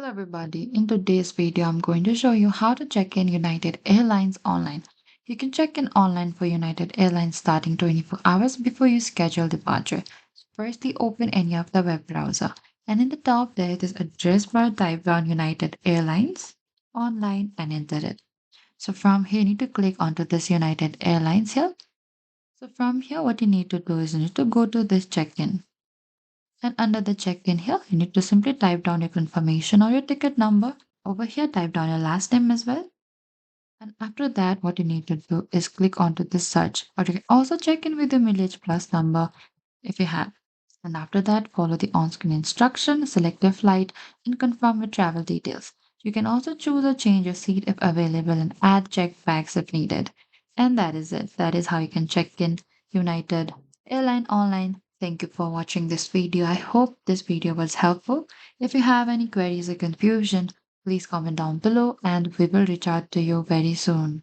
Hello everybody, in today's video I'm going to show you how to check in United Airlines online. You can check in online for United Airlines starting 24 hours before you schedule departure. Firstly, open any of the web browser and in the top there is address bar, type down United Airlines online and enter it. So from here you need to click onto this United Airlines here. So from here what you need to do is you need to go to this check-in. And under the check-in here, you need to simply type down your confirmation or your ticket number. Over here, type down your last name as well. And after that, what you need to do is click onto this search. Or you can also check in with your Mileage Plus number if you have. And after that, follow the on-screen instruction, select your flight, and confirm your travel details. You can also choose or change your seat if available and add checked bags if needed. And that is it. That is how you can check in United Airline online. Thank you for watching this video. I hope this video was helpful. If you have any queries or confusion, please comment down below and we will reach out to you very soon.